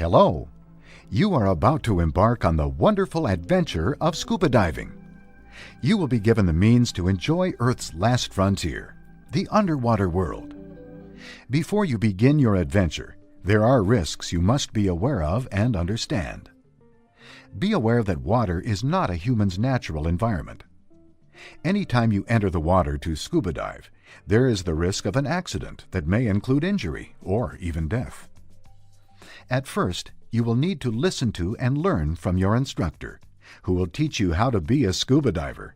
Hello! You are about to embark on the wonderful adventure of scuba diving. You will be given the means to enjoy Earth's last frontier, the underwater world. Before you begin your adventure, there are risks you must be aware of and understand. Be aware that water is not a human's natural environment. Anytime you enter the water to scuba dive, there is the risk of an accident that may include injury or even death. At first, you will need to listen to and learn from your instructor, who will teach you how to be a scuba diver.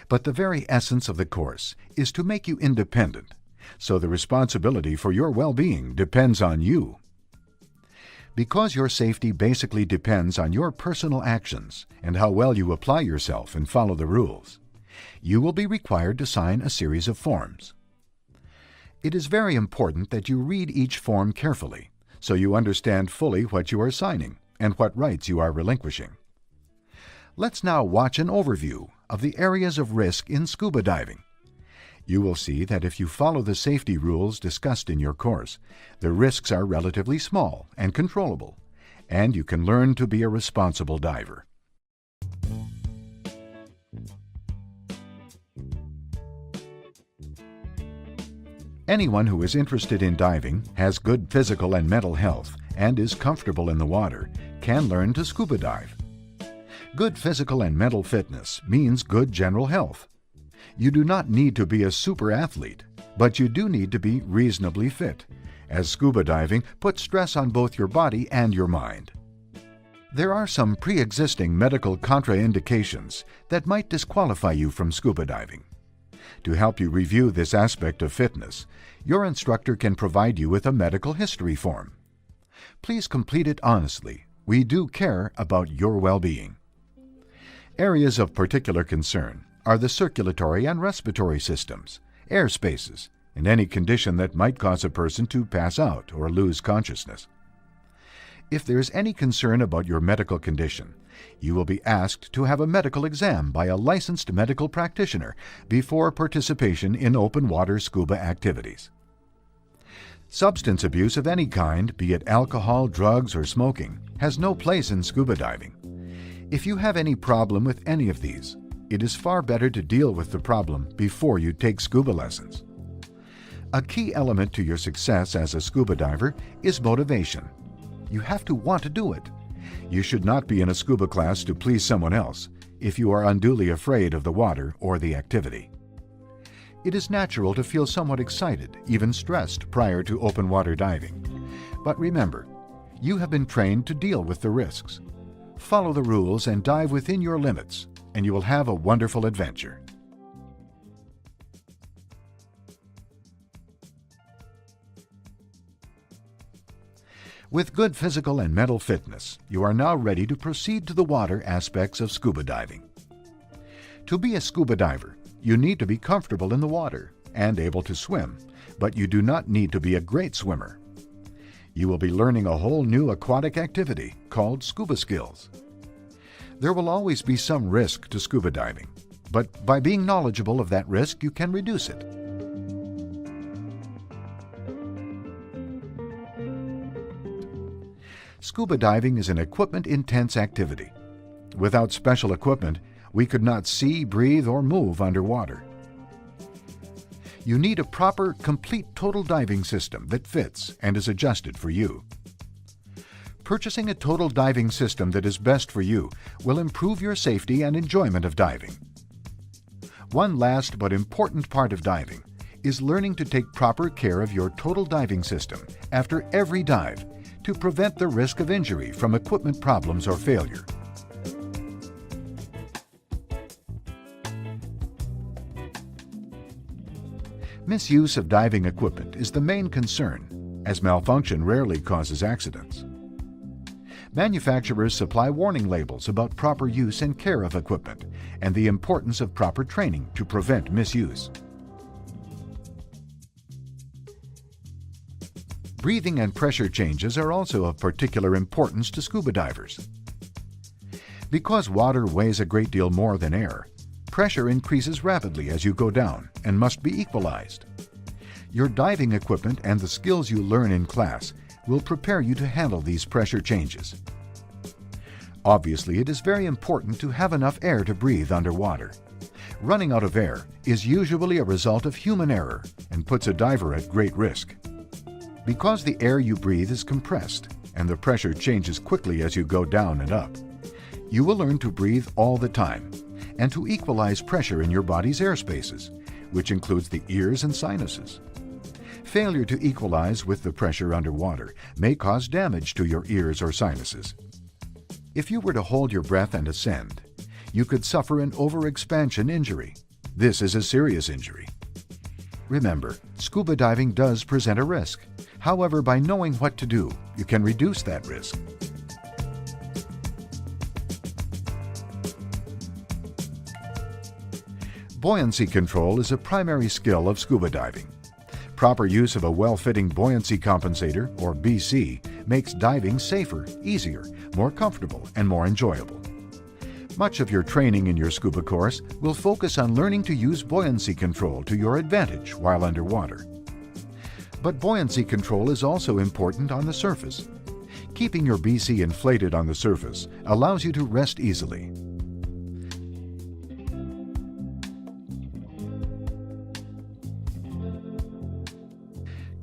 But the very essence of the course is to make you independent, so the responsibility for your well-being depends on you. Because your safety basically depends on your personal actions and how well you apply yourself and follow the rules, you will be required to sign a series of forms. It is very important that you read each form carefully, so you understand fully what you are signing and what rights you are relinquishing. Let's now watch an overview of the areas of risk in scuba diving. You will see that if you follow the safety rules discussed in your course, the risks are relatively small and controllable, and you can learn to be a responsible diver. Anyone who is interested in diving, has good physical and mental health, and is comfortable in the water, can learn to scuba dive. Good physical and mental fitness means good general health. You do not need to be a super athlete, but you do need to be reasonably fit, as scuba diving puts stress on both your body and your mind. There are some pre-existing medical contraindications that might disqualify you from scuba diving. To help you review this aspect of fitness, your instructor can provide you with a medical history form. Please complete it honestly. We do care about your well-being. Areas of particular concern are the circulatory and respiratory systems, air spaces, and any condition that might cause a person to pass out or lose consciousness. If there is any concern about your medical condition, you will be asked to have a medical exam by a licensed medical practitioner before participation in open water scuba activities. Substance abuse of any kind, be it alcohol, drugs, or smoking, has no place in scuba diving. If you have any problem with any of these, it is far better to deal with the problem before you take scuba lessons. A key element to your success as a scuba diver is motivation. You have to want to do it. You should not be in a scuba class to please someone else if you are unduly afraid of the water or the activity. It is natural to feel somewhat excited, even stressed, prior to open water diving. But remember, you have been trained to deal with the risks. Follow the rules and dive within your limits, and you will have a wonderful adventure. With good physical and mental fitness, you are now ready to proceed to the water aspects of scuba diving. To be a scuba diver, you need to be comfortable in the water and able to swim, but you do not need to be a great swimmer. You will be learning a whole new aquatic activity called scuba skills. There will always be some risk to scuba diving, but by being knowledgeable of that risk, you can reduce it. Scuba diving is an equipment-intense activity. Without special equipment, we could not see, breathe, or move underwater. You need a proper, complete total diving system that fits and is adjusted for you. Purchasing a total diving system that is best for you will improve your safety and enjoyment of diving. One last but important part of diving is learning to take proper care of your total diving system after every dive to prevent the risk of injury from equipment problems or failure. Misuse of diving equipment is the main concern, as malfunction rarely causes accidents. Manufacturers supply warning labels about proper use and care of equipment and the importance of proper training to prevent misuse. Breathing and pressure changes are also of particular importance to scuba divers. Because water weighs a great deal more than air, pressure increases rapidly as you go down and must be equalized. Your diving equipment and the skills you learn in class will prepare you to handle these pressure changes. Obviously, it is very important to have enough air to breathe underwater. Running out of air is usually a result of human error and puts a diver at great risk. Because the air you breathe is compressed and the pressure changes quickly as you go down and up, you will learn to breathe all the time and to equalize pressure in your body's air spaces, which includes the ears and sinuses. Failure to equalize with the pressure underwater may cause damage to your ears or sinuses. If you were to hold your breath and ascend, you could suffer an overexpansion injury. This is a serious injury. Remember, scuba diving does present a risk. However, by knowing what to do, you can reduce that risk. Buoyancy control is a primary skill of scuba diving. Proper use of a well-fitting buoyancy compensator, or BC, makes diving safer, easier, more comfortable, and more enjoyable. Much of your training in your scuba course will focus on learning to use buoyancy control to your advantage while underwater. But buoyancy control is also important on the surface. Keeping your BC inflated on the surface allows you to rest easily.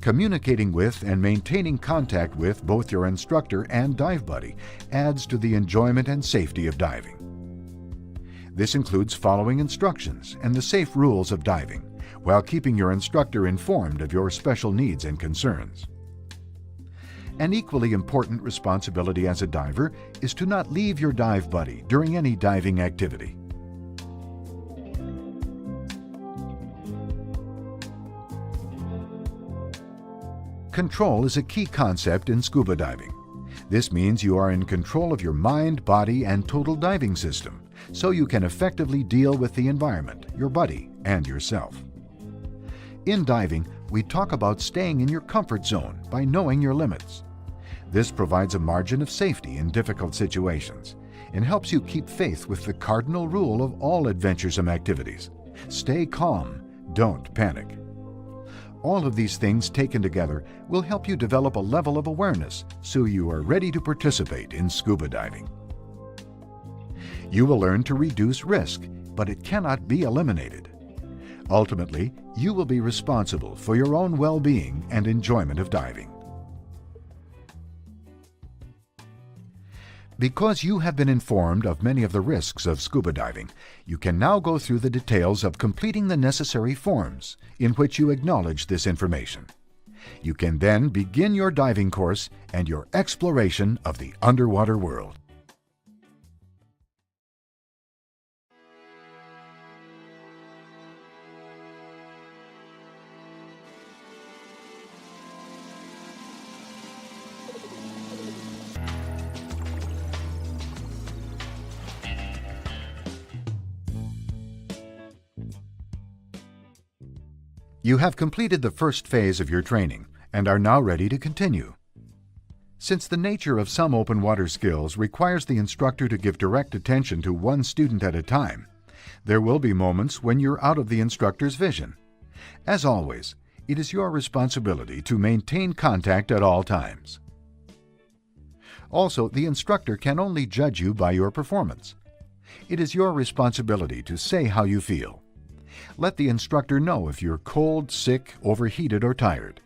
Communicating with and maintaining contact with both your instructor and dive buddy adds to the enjoyment and safety of diving. This includes following instructions and the safe rules of diving, while keeping your instructor informed of your special needs and concerns. An equally important responsibility as a diver is to not leave your dive buddy during any diving activity. Control is a key concept in scuba diving. This means you are in control of your mind, body, and total diving system, so you can effectively deal with the environment, your buddy, and yourself. In diving, we talk about staying in your comfort zone by knowing your limits. This provides a margin of safety in difficult situations and helps you keep faith with the cardinal rule of all adventuresome activities: stay calm, don't panic. All of these things taken together will help you develop a level of awareness so you are ready to participate in scuba diving. You will learn to reduce risk, but it cannot be eliminated. Ultimately, you will be responsible for your own well-being and enjoyment of diving. Because you have been informed of many of the risks of scuba diving, you can now go through the details of completing the necessary forms in which you acknowledge this information. You can then begin your diving course and your exploration of the underwater world. You have completed the first phase of your training and are now ready to continue. Since the nature of some open water skills requires the instructor to give direct attention to one student at a time, there will be moments when you're out of the instructor's vision. As always, it is your responsibility to maintain contact at all times. Also, the instructor can only judge you by your performance. It is your responsibility to say how you feel. Let the instructor know if you're cold, sick, overheated, or tired.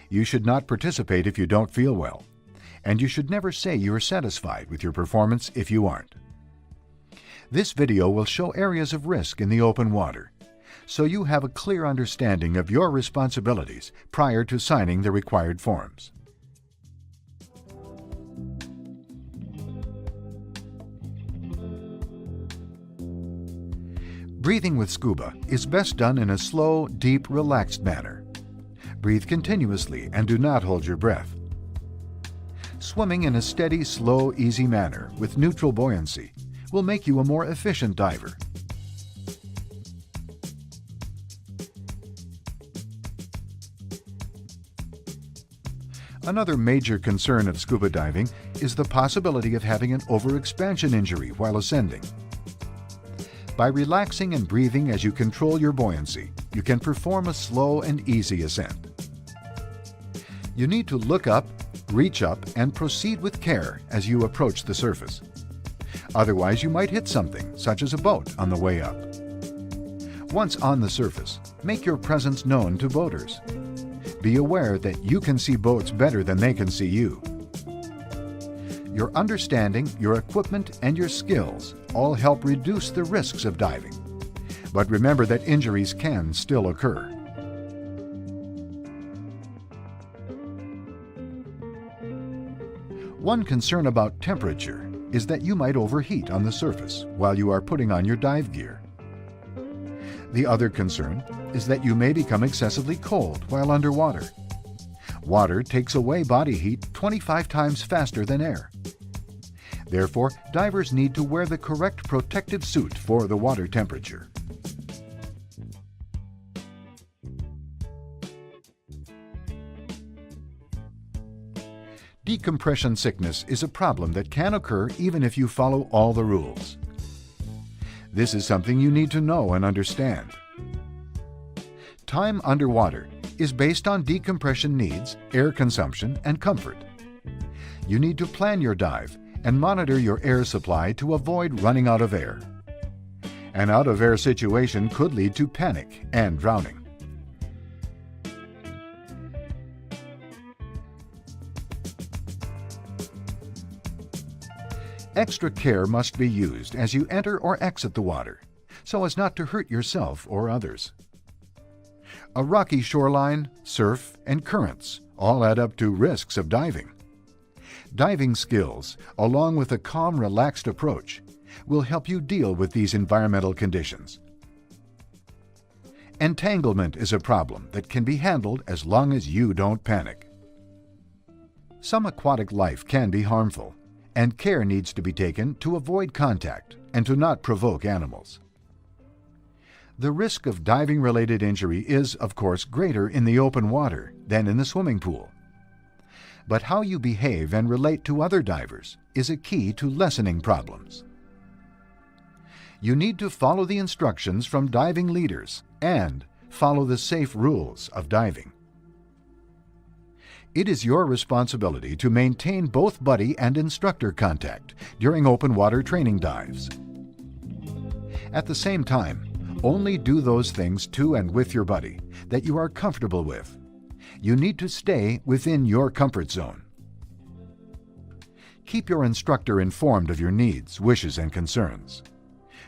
You should not participate if you don't feel well, and you should never say you're satisfied with your performance if you aren't. This video will show areas of risk in the open water, so you have a clear understanding of your responsibilities prior to signing the required forms. Breathing with scuba is best done in a slow, deep, relaxed manner. Breathe continuously and do not hold your breath. Swimming in a steady, slow, easy manner with neutral buoyancy will make you a more efficient diver. Another major concern of scuba diving is the possibility of having an overexpansion injury while ascending. By relaxing and breathing as you control your buoyancy, you can perform a slow and easy ascent. You need to look up, Reach up and proceed with care as you approach the surface. Otherwise, you might hit something, such as a boat, on the way up. Once on the surface, make your presence known to boaters. Be aware that you can see boats better than they can see you. Your understanding, your equipment, and your skills all help reduce the risks of diving. But remember that injuries can still occur. One concern about temperature is that you might overheat on the surface while you are putting on your dive gear. The other concern is that you may become excessively cold while underwater. Water takes away body heat 25 times faster than air. Therefore, divers need to wear the correct protective suit for the water temperature. Decompression sickness is a problem that can occur even if you follow all the rules. This is something you need to know and understand. Time underwater is based on decompression needs, air consumption, and comfort. You need to plan your dive and monitor your air supply to avoid running out of air. An out-of-air situation could lead to panic and drowning. Extra care must be used as you enter or exit the water, so as not to hurt yourself or others. A rocky shoreline, surf, and currents all add up to risks of diving. Diving skills, along with a calm, relaxed approach, will help you deal with these environmental conditions. Entanglement is a problem that can be handled as long as you don't panic. Some aquatic life can be harmful, and care needs to be taken to avoid contact and to not provoke animals. The risk of diving-related injury is, of course, greater in the open water than in the swimming pool. But how you behave and relate to other divers is a key to lessening problems. You need to follow the instructions from diving leaders and follow the safe rules of diving. It is your responsibility to maintain both buddy and instructor contact during open water training dives. At the same time, only do those things to and with your buddy that you are comfortable with. You need to stay within your comfort zone. Keep your instructor informed of your needs, wishes, and concerns.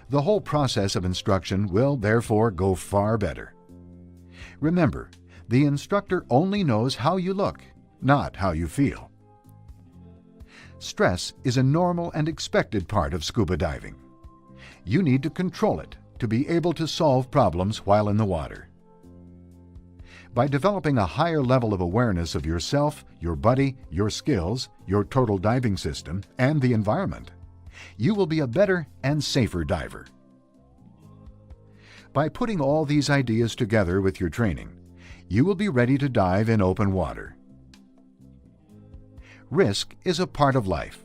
The whole process of instruction will therefore go far better. Remember, the instructor only knows how you look, not how you feel. Stress is a normal and expected part of scuba diving. You need to control it to be able to solve problems while in the water. By developing a higher level of awareness of yourself, your buddy, your skills, your total diving system, and the environment, you will be a better and safer diver. By putting all these ideas together with your training, you will be ready to dive in open water. Risk is a part of life.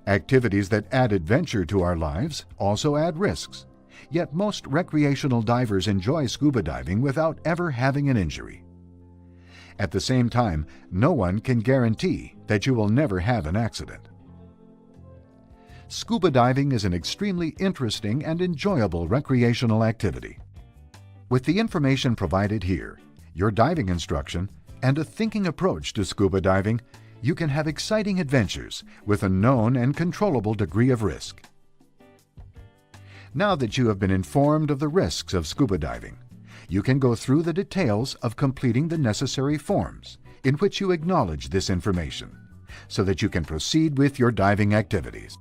Activities that add adventure to our lives also add risks, yet most recreational divers enjoy scuba diving without ever having an injury. At the same time, no one can guarantee that you will never have an accident. Scuba diving is an extremely interesting and enjoyable recreational activity. With the information provided here, your diving instruction, and a thinking approach to scuba diving, you can have exciting adventures with a known and controllable degree of risk. Now that you have been informed of the risks of scuba diving, you can go through the details of completing the necessary forms in which you acknowledge this information, so that you can proceed with your diving activities.